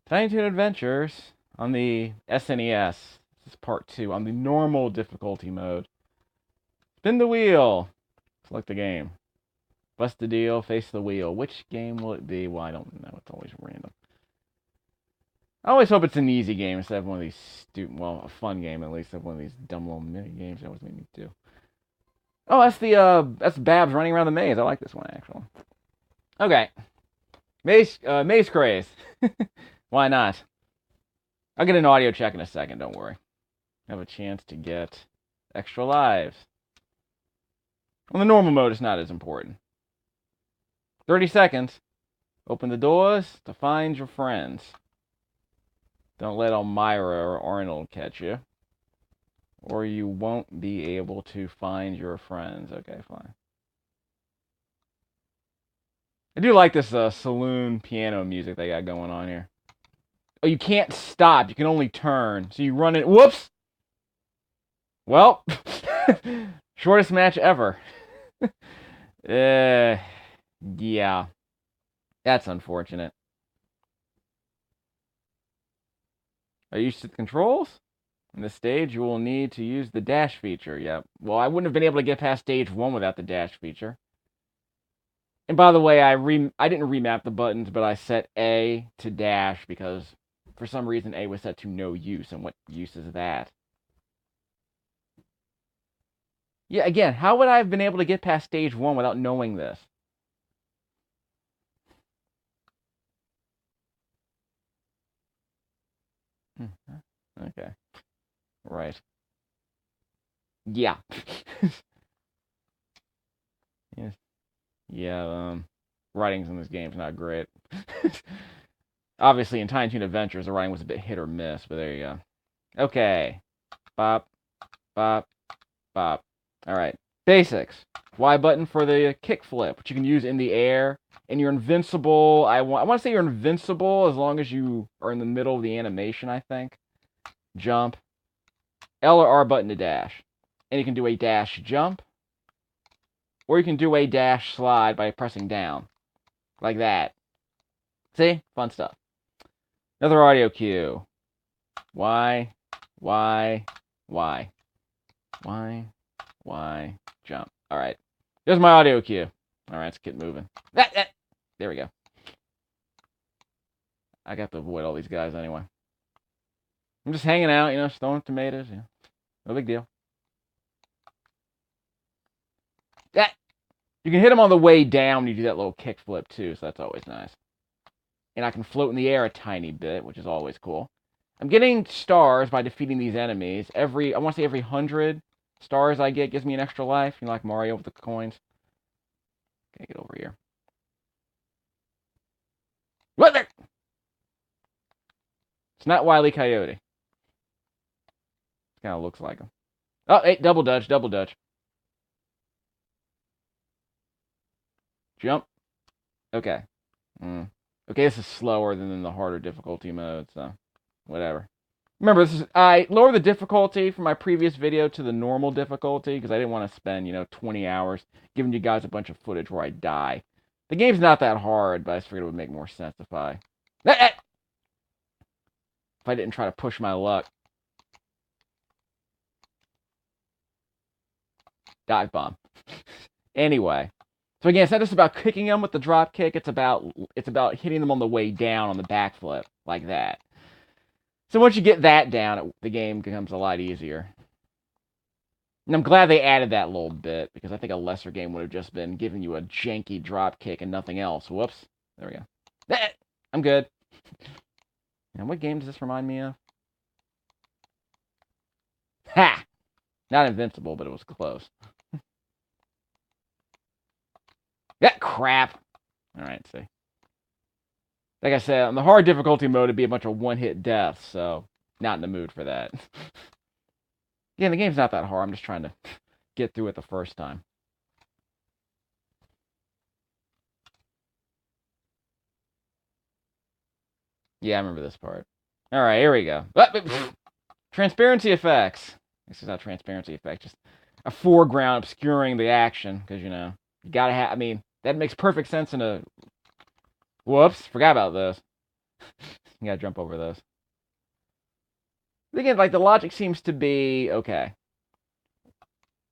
Toon Adventures on the SNES. This is part 2 on the normal difficulty mode. Spin the wheel. Select the game. Bust the deal. Face the wheel. Which game will it be? Well, I don't know. It's always random. I always hope it's an easy game instead of one of these stupid, well, a fun game at least, instead of one of these dumb little mini games that always make me do. Oh, that's Babs running around the maze. I like this one actually. Okay. Maze craze. Why not? I'll get an audio check in a second, don't worry. Have a chance to get extra lives. On the normal mode, it's not as important. 30 seconds. Open the doors to find your friends. Don't let Elmira or Arnold catch you. Or you won't be able to find your friends. Okay, fine. I do like this saloon piano music they got going on here. Oh, you can't stop. You can only turn. So you run it. Whoops! Well, shortest match ever. Yeah. That's unfortunate. Are you used to the controls? In this stage, you will need to use the dash feature. Yep. Well, I wouldn't have been able to get past stage 1 without the dash feature. And by the way, I didn't remap the buttons, but I set A to dash because for some reason A was set to no use, and what use is that? Yeah, again, how would I have been able to get past stage 1 without knowing this? Okay. Right. Yeah. Yes. Yeah, writings in this game's not great. Obviously, in Toon Adventures, the writing was a bit hit or miss, but there you go. Okay. Bop, bop, bop. Alright. Basics. Y button for the kickflip, which you can use in the air. And you're invincible. I want to say you're invincible as long as you are in the middle of the animation, I think. Jump. L or R button to dash. And you can do a dash jump. Or you can do a dash slide by pressing down. Like that. See? Fun stuff. Another audio cue. Y, jump. Alright. There's my audio cue. Alright, let's get moving. There we go. I got to avoid all these guys anyway. I'm just hanging out, just throwing tomatoes. Yeah. No big deal. You can hit them on the way down when you do that little kick flip too, so that's always nice. And I can float in the air a tiny bit, which is always cool. I'm getting stars by defeating these enemies. I want to say every 100 stars I get gives me an extra life. Like Mario with the coins. Okay, get over here. What there? It's not Wile E. Coyote. Kind of looks like him. Oh, hey, double dutch. Jump. Okay. Okay, this is slower than in the harder difficulty mode, so whatever. Remember, I lowered the difficulty from my previous video to the normal difficulty because I didn't want to spend, 20 hours giving you guys a bunch of footage where I die. The game's not that hard, but I just figured it would make more sense if I didn't try to push my luck. Dive bomb. Anyway. So again, it's not just about kicking them with the drop kick, it's about hitting them on the way down on the backflip, like that. So once you get that down, the game becomes a lot easier. And I'm glad they added that little bit, because I think a lesser game would have just been giving you a janky drop kick and nothing else. Whoops. There we go. I'm good. And what game does this remind me of? Ha! Not Invincible, but it was close. That crap. Alright, see. Like I said, on the hard difficulty mode, it'd be a bunch of one-hit deaths, so not in the mood for that. Again, the game's not that hard. I'm just trying to get through it the first time. Yeah, I remember this part. Alright, here we go. Transparency effects. This is not transparency effect, just a foreground obscuring the action, because, you gotta have, that makes perfect sense in a... Whoops, forgot about this. You gotta jump over those. Again, like, the logic seems to be, okay,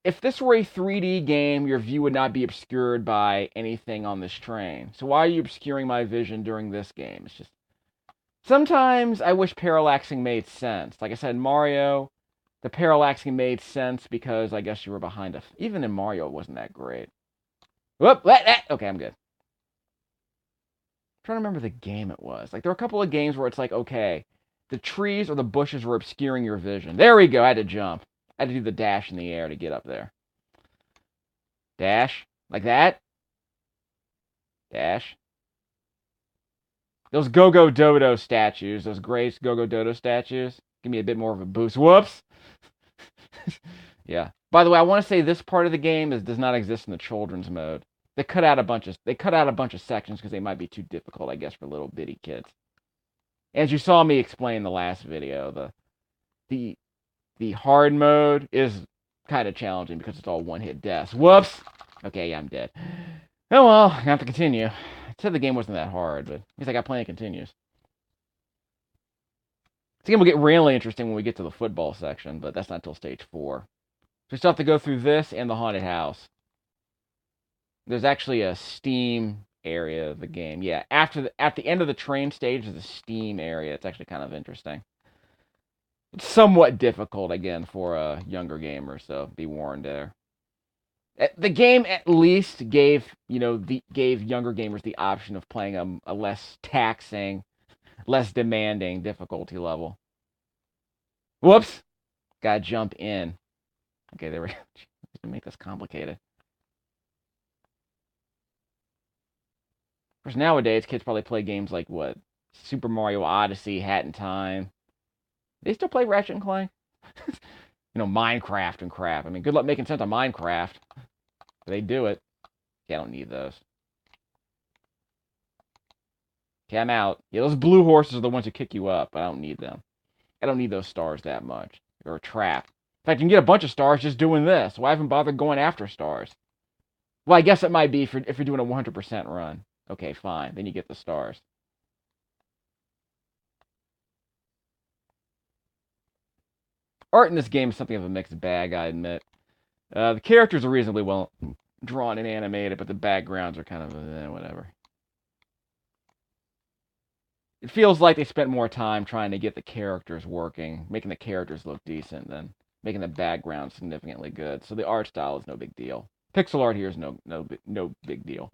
if this were a 3D game, your view would not be obscured by anything on this train. So why are you obscuring my vision during this game? It's just, sometimes I wish parallaxing made sense. Like I said, in Mario, the parallaxing made sense because I guess you were behind a... Even in Mario, it wasn't that great. Whoop! Okay, I'm good. I'm trying to remember the game it was. Like, there were a couple of games where it's like, okay, the trees or the bushes were obscuring your vision. There we go. I had to jump. I had to do the dash in the air to get up there. Dash. Like that. Dash. Those Go-Go Dodo statues, those gray Go-Go Dodo statues, give me a bit more of a boost. Whoops. Yeah. By the way, I want to say this part of the game does not exist in the children's mode. They cut out a bunch of sections because they might be too difficult, I guess, for little bitty kids. As you saw me explain in the last video, the hard mode is kind of challenging because it's all one-hit deaths. Whoops. Okay, yeah, I'm dead. Oh well, I have to continue. I said the game wasn't that hard, but at least I got plenty of continues. This game will get really interesting when we get to the football section, but that's not until stage 4. So we still have to go through this and the haunted house. There's actually a Steam area of the game. Yeah, at the end of the train stage is a Steam area. It's actually kind of interesting. It's somewhat difficult, again, for a younger gamer, so be warned there. The game at least gave younger gamers the option of playing a less taxing, less demanding difficulty level. Whoops! Gotta jump in. Okay, there we go. Make this complicated. Of course, nowadays, kids probably play games like, what? Super Mario Odyssey, Hat in Time. They still play Ratchet and Clank? Minecraft and crap. I mean, good luck making sense of Minecraft. They do it. Okay, I don't need those. Okay, I'm out. Yeah, those blue horses are the ones who kick you up. I don't need them. I don't need those stars that much. They're a trap. In fact, you can get a bunch of stars just doing this. Why haven't bothered going after stars? Well, I guess it might be if you're doing a 100% run. Okay, fine. Then you get the stars. Art in this game is something of a mixed bag, I admit. The characters are reasonably well drawn and animated, but the backgrounds are kind of whatever. It feels like they spent more time trying to get the characters working, making the characters look decent, than making the background significantly good. So the art style is no big deal. Pixel art here is no big deal.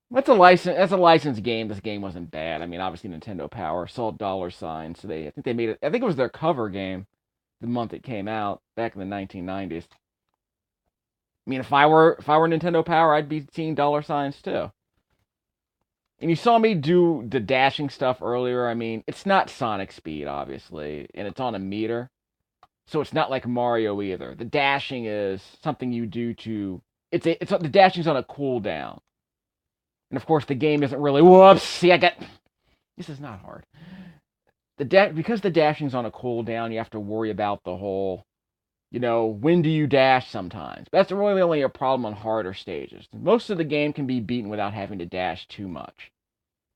That's a licensed game. This game wasn't bad. I mean, obviously Nintendo Power sold $. So I think they made it. I think it was their cover game the month it came out back in the 1990s. I mean, if I were Nintendo Power, I'd be seeing $signs too. And you saw me do the dashing stuff earlier. I mean, it's not Sonic speed, obviously, and it's on a meter. So it's not like Mario either. The dashing is something you do to... the dashing's on a cooldown. And of course, the game isn't really... Whoops! See, this is not hard. Because the dashing's on a cooldown, you have to worry about the whole... when do you dash sometimes? But that's really only a problem on harder stages. Most of the game can be beaten without having to dash too much.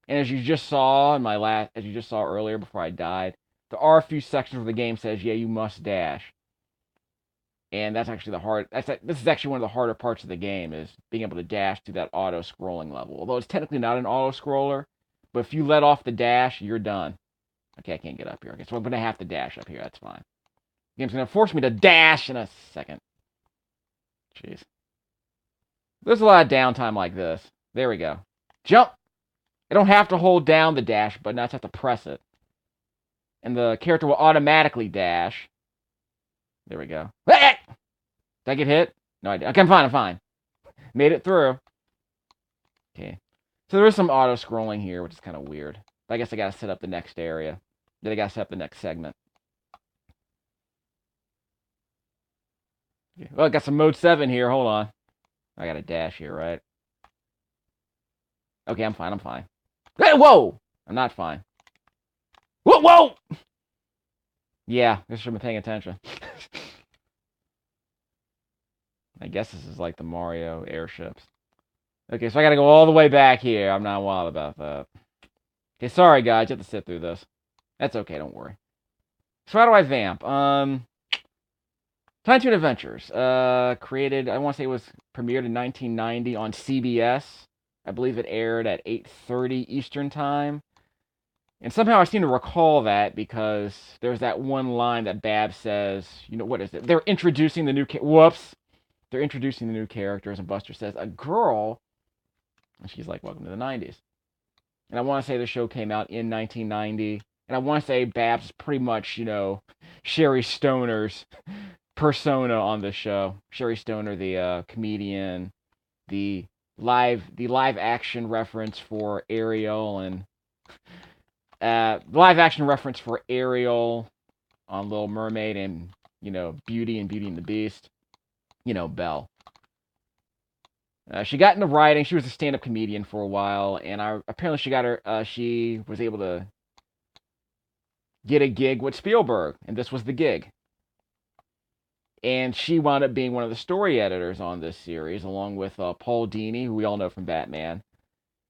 And as you just saw earlier before I died, there are a few sections where the game says, yeah, you must dash. And that's actually this is actually one of the harder parts of the game, is being able to dash through that auto-scrolling level. Although it's technically not an auto-scroller, but if you let off the dash, you're done. Okay, I can't get up here. Okay, so I'm going to have to dash up here. That's fine. The game's going to force me to dash in a second. Jeez. There's a lot of downtime like this. There we go. Jump! I don't have to hold down the dash button. I just have to press it. And the character will automatically dash. There we go. Did I get hit? No, I didn't. Okay, I'm fine. Made it through. Okay. So there is some auto-scrolling here, which is kind of weird. But I guess I gotta set up the next area. Then I gotta set up the next segment. Okay. Well, I got some mode 7 here. Hold on. I got a dash here, right? Okay, I'm fine. Hey, whoa! I'm not fine. Whoa! Yeah, I should have been paying attention. I guess this is like the Mario airships. Okay, so I gotta go all the way back here. I'm not wild about that. Okay, sorry guys, you have to sit through this. That's okay, don't worry. So how do I vamp? Toon Adventures. Created, I want to say it was premiered in 1990 on CBS. I believe it aired at 8:30 Eastern Time. And somehow I seem to recall that because there's that one line that Babs says, what is it? They're introducing the new whoops. They're introducing the new characters, and Buster says, a girl. And she's like, welcome to the 90s. And I want to say the show came out in 1990. And I want to say Babs is pretty much, Sherry Stoner's persona on the show. Sherry Stoner, the comedian, the live action reference for Ariel, and live action reference for Ariel on Little Mermaid, and Beauty and Beauty and the Beast. Belle. She got into writing. She was a stand-up comedian for a while, and apparently she was able to get a gig with Spielberg, and this was the gig. And she wound up being one of the story editors on this series, along with Paul Dini, who we all know from Batman,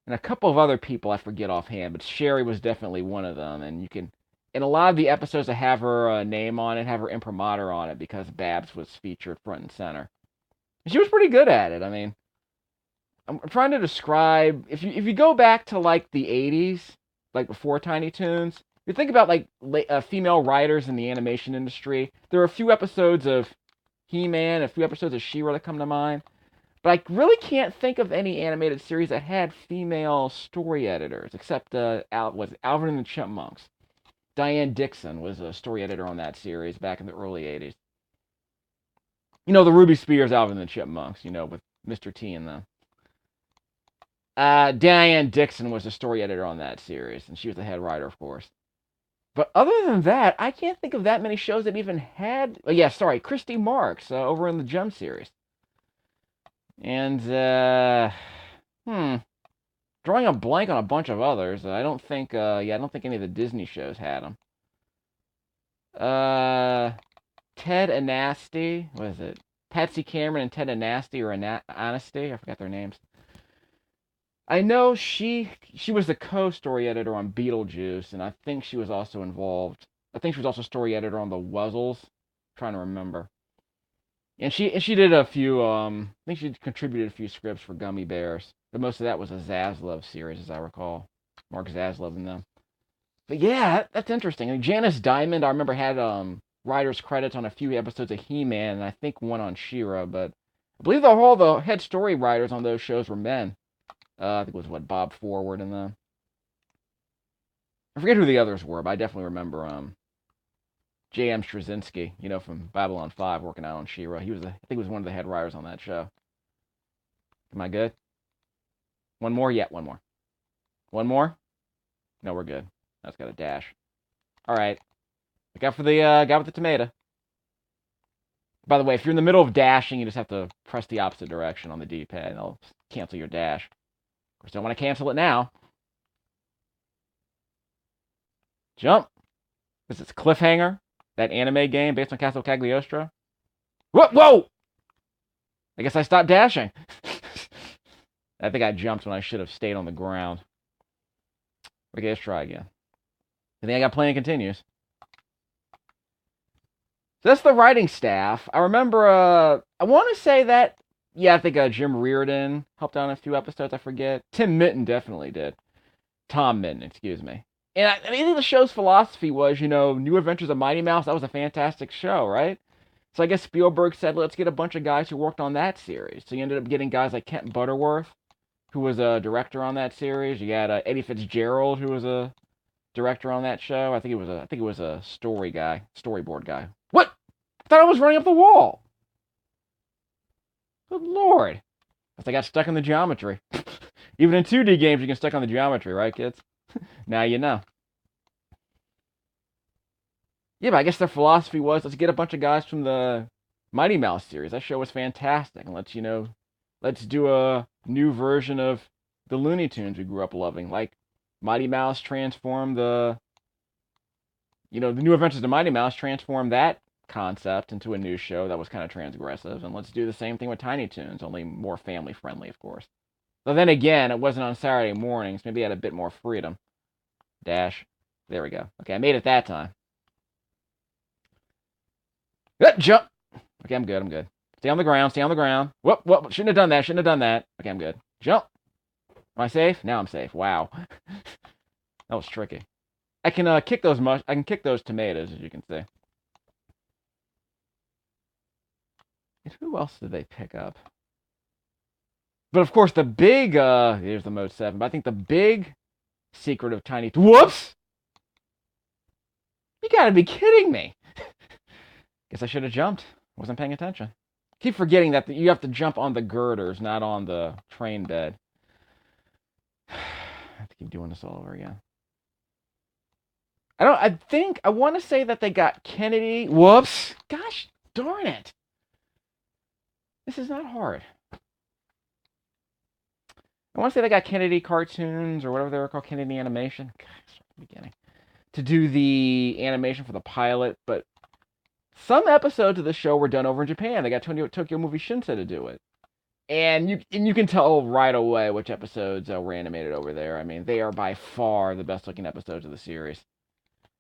and a couple of other people I forget offhand, but Sherry was definitely one of them. And you can, in a lot of the episodes that have her name on it, have her imprimatur on it, because Babs was featured front and center. And she was pretty good at it. I mean, I'm trying to describe, if you go back to like the 80s, like before Tiny Toons, you think about like female writers in the animation industry. There are a few episodes of He-Man, a few episodes of She-Ra that come to mind, but I really can't think of any animated series that had female story editors, except Alvin and the Chipmunks. Diane Dixon was a story editor on that series back in the early 80s. The Ruby Spears Alvin and the Chipmunks, with Mr. T in them. Diane Dixon was the story editor on that series, and she was the head writer, of course. But other than that, I can't think of that many shows that even had... Oh, yeah, sorry, Christy Marks over in the Gem series. And, drawing a blank on a bunch of others. I don't think any of the Disney shows had them. Ted and Nasty, what is it? Patsy Cameron and Ted and Nasty, or Honesty, I forgot their names. I know she was the co-story editor on Beetlejuice, and I think she was also involved. I think she was also story editor on the Wuzzles. I'm trying to remember. And she did a few, I think she contributed a few scripts for Gummy Bears. But most of that was a Zaslav series, as I recall. Mark Zaslav and them. But yeah, that's interesting. And Janice Diamond, I remember, had writer's credits on a few episodes of He-Man, and I think one on She-Ra, but I believe all the head story writers on those shows were men. I think it was, Bob Forward and them. I forget who the others were, but I definitely remember J.M. Straczynski, from Babylon 5, working out on She-Ra. I think he was one of the head writers on that show. Am I good? One more? Yeah, one more. One more? No, we're good. That's got a dash. Alright. Look out for the guy with the tomato. By the way, if you're in the middle of dashing, you just have to press the opposite direction on the D-pad, and it'll cancel your dash. Of course, I don't want to cancel it now. Jump. This is Cliffhanger, that anime game based on Castle Cagliostro. Whoa! I guess I stopped dashing. I think I jumped when I should have stayed on the ground. Okay, let's try again. I think I got playing continues. So that's the writing staff. I remember, I want to say that, yeah, I think Jim Reardon helped out in a few episodes, I forget. Tim Minton definitely did. Tom Minton, excuse me. And I think the show's philosophy was, New Adventures of Mighty Mouse, that was a fantastic show, right? So I guess Spielberg said, let's get a bunch of guys who worked on that series. So you ended up getting guys like Kent Butterworth, who was a director on that series. You had Eddie Fitzgerald, who was a director on that show. I think it was a storyboard guy. What? I thought I was running up the wall. Good lord. I got stuck in the geometry. Even in 2D games, you can stuck on the geometry, right, kids? Now you know. Yeah, but I guess their philosophy was, let's get a bunch of guys from the Mighty Mouse series. That show was fantastic. And let's do a new version of the Looney Tunes we grew up loving. Like, Mighty Mouse transformed the New Adventures of Mighty Mouse transformed that concept into a new show that was kind of transgressive. And let's do the same thing with Tiny Toons, only more family-friendly, of course. But then again, it wasn't on Saturday mornings. Maybe it had a bit more freedom. Dash. There we go. Okay, I made it that time. Jump! Okay, I'm good, I'm good. Stay on the ground, stay on the ground. Whoop, whoop, shouldn't have done that, shouldn't have done that. Okay, I'm good. Jump! Am I safe? Now I'm safe. Wow. That was tricky. I can kick those I can kick those tomatoes, as you can see. And who else did they pick up? But of course, the big, here's the Mode 7, but I think the big secret of Tiny... Whoops! You gotta be kidding me! Guess I should have jumped. Wasn't paying attention. Keep forgetting that you have to jump on the girders, not on the train bed. I have to keep doing this all over again. I want to say that they got Kennedy. Whoops! Gosh darn it! This is not hard. I want to say they got Kennedy cartoons, or whatever they were called, Kennedy animation. Gosh, start from the beginning. To do the animation for the pilot, but some episodes of the show were done over in Japan. They got Tokyo Movie Shinsei to do it. And you can tell right away which episodes were animated over there. I mean, they are by far the best looking episodes of the series.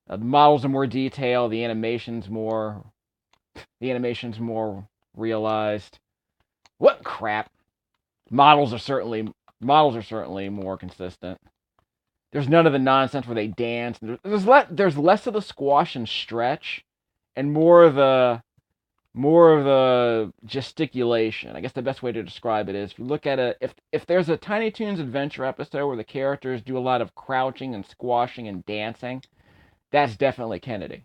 The models are more detailed, the animation's more realized. What crap? Models are certainly more consistent. There's none of the nonsense where they dance. There's less of the squash and stretch, and more of the gesticulation. I guess the best way to describe it is, if you look at if there's a Tiny Toons Adventure episode where the characters do a lot of crouching and squashing and dancing, that's definitely Kennedy.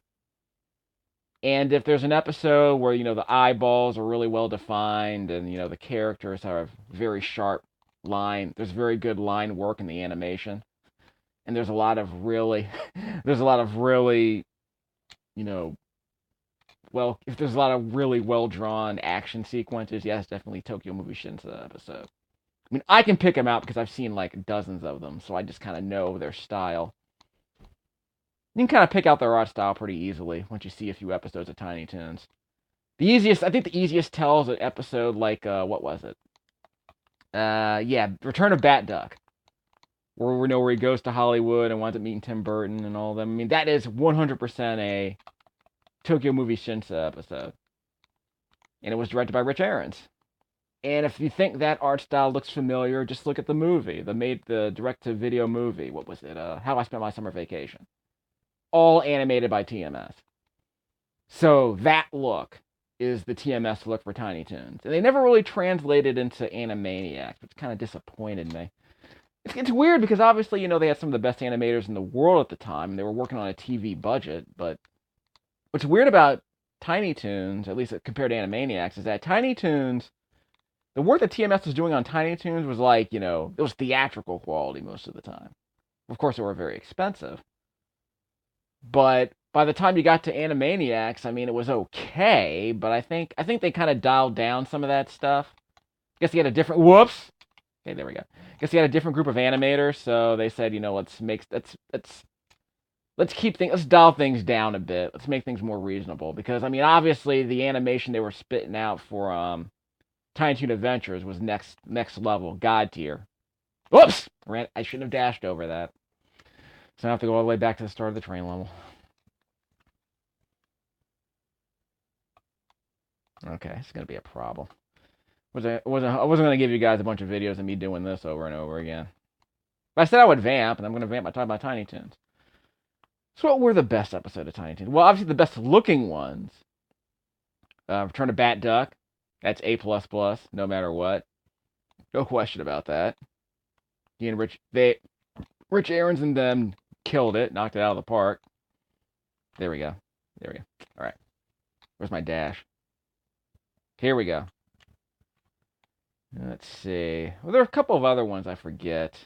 And if there's an episode where, the eyeballs are really well defined and, the characters have very sharp there's very good line work in the animation. And there's a lot of really, if there's a lot of really well-drawn action sequences, yes, definitely Tokyo Movie Shinsei episode. I mean, I can pick them out because I've seen like dozens of them, so I just kind of know their style. You can kind of pick out their art style pretty easily once you see a few episodes of Tiny Toons. I think the easiest tell is an episode like, what was it? Return of Bat Duck. Where he goes to Hollywood and winds up meeting Tim Burton and all of them. I mean, that is 100% a Tokyo Movie Shinsei episode. And it was directed by Rich Ahrens. And if you think that art style looks familiar, just look at the movie. The direct-to-video movie. What was it? How I Spent My Summer Vacation. All animated by TMS. So that look is the TMS look for Tiny Toons. And they never really translated into Animaniacs, which kind of disappointed me. It's weird because obviously, they had some of the best animators in the world at the time, and they were working on a TV budget, but what's weird about Tiny Toons, at least compared to Animaniacs, is that Tiny Toons, the work that TMS was doing on Tiny Toons was like, it was theatrical quality most of the time. Of course, they were very expensive. But by the time you got to Animaniacs, I mean, it was okay, but I think they kind of dialed down some of that stuff. I guess he had a different... Whoops! Okay, there we go. I guess he had a different group of animators, so they said, let's dial things down a bit. Let's make things more reasonable. Because, I mean, obviously, the animation they were spitting out for Tiny Toon Adventures was next level, God tier. Whoops! I shouldn't have dashed over that. So I have to go all the way back to the start of the train level. Okay, it's going to be a problem. I wasn't going to give you guys a bunch of videos of me doing this over and over again. But I said I would vamp, and I'm going to vamp by talking about Tiny Toons. So what were the best episodes of Tiny Toons? Well, obviously the best looking ones. Return of Bat Duck. That's A++, no matter what. No question about that. He and Rich Ahrens and them killed it, knocked it out of the park. There we go. All right. Where's my dash? Here we go. Let's see. Well, there are a couple of other ones I forget.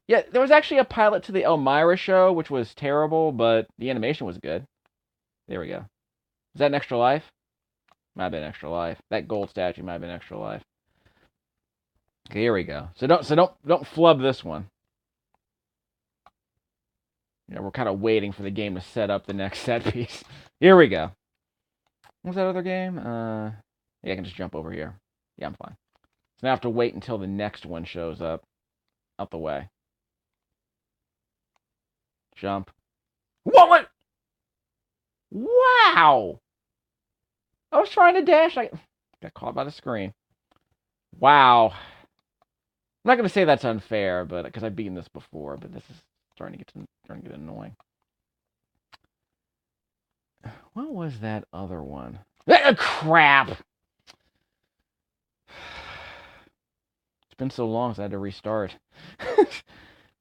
Yeah, there was actually a pilot to the Elmira show, which was terrible, but the animation was good. There we go. Is that an Extra Life? Might have been Extra Life. That gold statue might have been Extra Life. Okay, here we go. So don't flub this one. We're kind of waiting for the game to set up the next set piece. Here we go. What was that other game? Yeah, I can just jump over here. Yeah, I'm fine. So now I have to wait until the next one shows up. Out the way. Jump. What? Wow! I was trying to dash. I got caught by the screen. Wow. I'm not gonna say that's unfair, but because I've beaten this before, but this is starting to get annoying. What was that other one? Crap! It's been so long since I had to restart.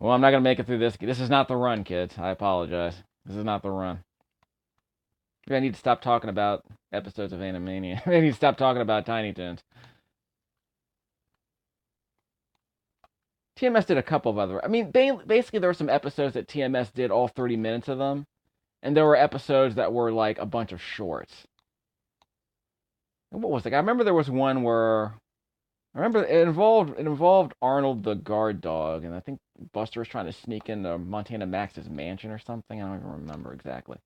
Well, I'm not gonna make it through this. This is not the run, kids. I apologize. This is not the run. Maybe I need to stop talking about episodes of Animania. I need to stop talking about Tiny Toons. TMS did a couple of other... I mean, basically there were some episodes that TMS did all 30 minutes of them. And there were episodes that were like a bunch of shorts. And what was it? I remember there was one where... I remember it involved Arnold the guard dog. And I think Buster was trying to sneak into Montana Max's mansion or something. I don't even remember exactly.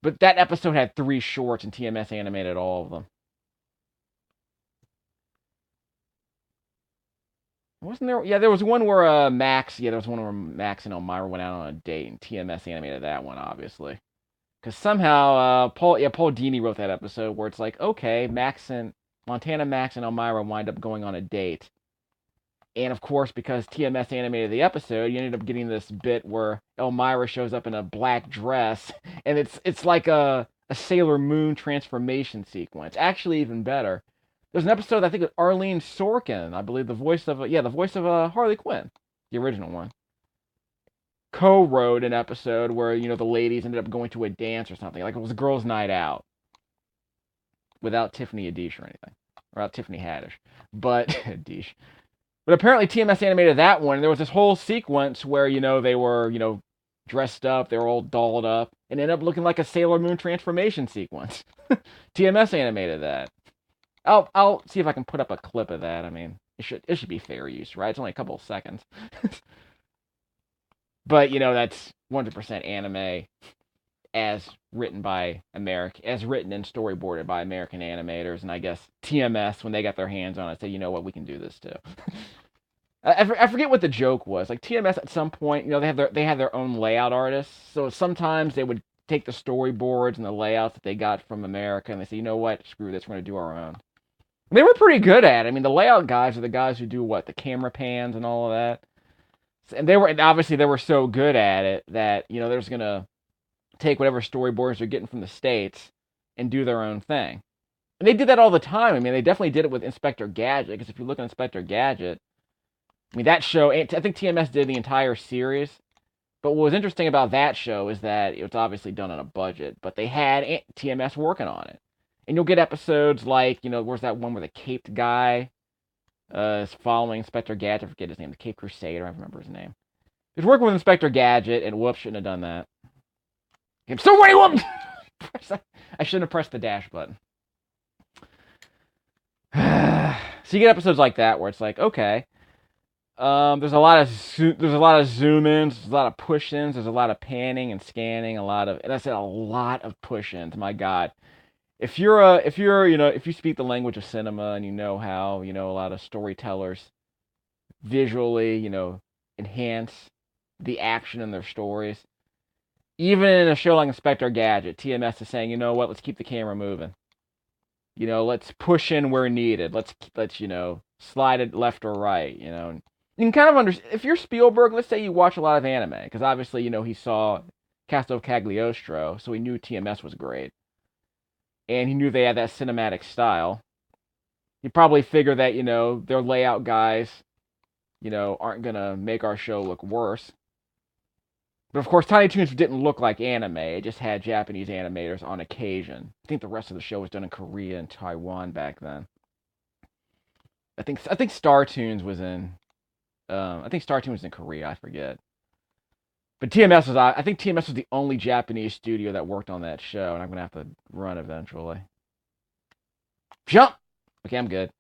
But that episode had 3 shorts and TMS animated all of them. Wasn't there? Yeah, there was one where Max. Yeah, there was one where Max and Elmira went out on a date, and TMS animated that one, obviously. Because somehow Paul Dini wrote that episode where it's like, okay, Montana Max and Elmira wind up going on a date, and of course, because TMS animated the episode, you ended up getting this bit where Elmira shows up in a black dress, and it's like a Sailor Moon transformation sequence. Actually, even better. There's an episode, I think, with Arlene Sorkin, I believe, the voice of Harley Quinn, the original one, co-wrote an episode where, the ladies ended up going to a dance or something. Like, it was a girls' night out. Without Tiffany Haddish or anything. Or without Tiffany Haddish. But, Haddish. But apparently TMS animated that one, and there was this whole sequence where, they were, dressed up, they were all dolled up, and ended up looking like a Sailor Moon transformation sequence. TMS animated that. I'll see if I can put up a clip of that. I mean, it should be fair use, right? It's only a couple of seconds. But, that's 100% anime as written and storyboarded by American animators. And I guess TMS, when they got their hands on it, said, you know what, we can do this too. I forget what the joke was. Like, TMS at some point, they have their own layout artists. So sometimes they would take the storyboards and the layouts that they got from America, and they say, you know what, screw this, we're going to do our own. And they were pretty good at it. I mean, the layout guys are the guys who do the camera pans and all of that. And obviously they were so good at it that, they're just going to take whatever storyboards they're getting from the States and do their own thing. And they did that all the time. I mean, they definitely did it with Inspector Gadget, because if you look at Inspector Gadget, I mean, that show, I think TMS did the entire series. But what was interesting about that show is that it was obviously done on a budget, but they had TMS working on it. And you'll get episodes like, where's that one where the caped guy is following Inspector Gadget? I forget his name. The Cape Crusader. I remember his name. He was working with Inspector Gadget, and whoops, shouldn't have done that. So what do you want? I shouldn't have pressed the dash button. So you get episodes like that where it's like, okay, there's a lot of zoom-ins, there's a lot of push-ins, there's a lot of panning and scanning, and I said a lot of push-ins. My God. If you speak the language of cinema and you know how, a lot of storytellers visually, enhance the action in their stories, even in a show like Inspector Gadget, TMS is saying, you know what, let's keep the camera moving. Let's push in where needed. Let's slide it left or right, You can kind of understand, if you're Spielberg, let's say you watch a lot of anime, because obviously, he saw Castle of Cagliostro, so he knew TMS was great. And he knew they had that cinematic style. He probably figured that, their layout guys, aren't going to make our show look worse. But of course, Tiny Toons didn't look like anime. It just had Japanese animators on occasion. I think the rest of the show was done in Korea and Taiwan back then. I think Star Toons was in Korea, I forget. But I think TMS was the only Japanese studio that worked on that show, and I'm going to have to run eventually. Jump! Okay, I'm good.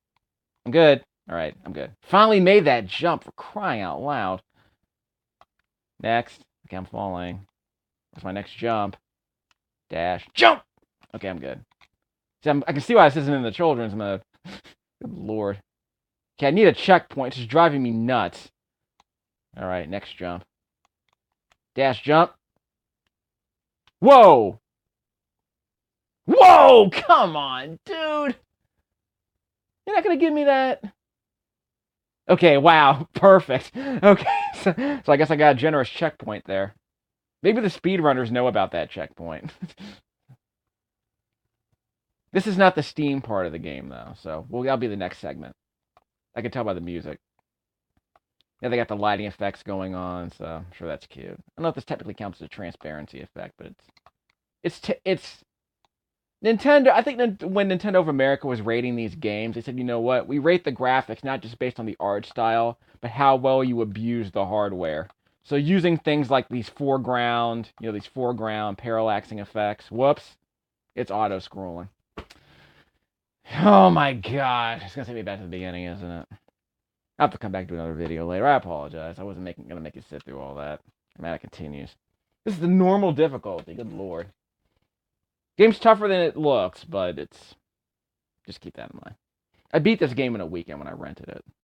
Alright, I'm good. Finally made that jump, for crying out loud. Next. Okay, I'm falling. What's my next jump? Dash. Jump! Okay, I'm good. See, I can see why this isn't in the children's mode. Good lord. Okay, I need a checkpoint. It's just driving me nuts. Alright, next jump. Dash, jump. Whoa! Whoa! Come on, dude! You're not gonna give me that? Okay, wow. Perfect. Okay, so I guess I got a generous checkpoint there. Maybe the speedrunners know about that checkpoint. This is not the Steam part of the game, though, so that'll be the next segment. I can tell by the music. Yeah, they got the lighting effects going on, so I'm sure that's cute. I don't know if this technically counts as a transparency effect, but it's Nintendo. I think when Nintendo of America was rating these games, they said, you know what? We rate the graphics not just based on the art style, but how well you abuse the hardware. So using things like these foreground parallaxing effects. Whoops, it's auto scrolling. Oh my god, it's gonna take me back to the beginning, isn't it? I'll have to come back to another video later. I apologize. I wasn't gonna make you sit through all that. Man, it continues. This is the normal difficulty. Good lord. Game's tougher than it looks, but it's just keep that in mind. I beat this game in a weekend when I rented it.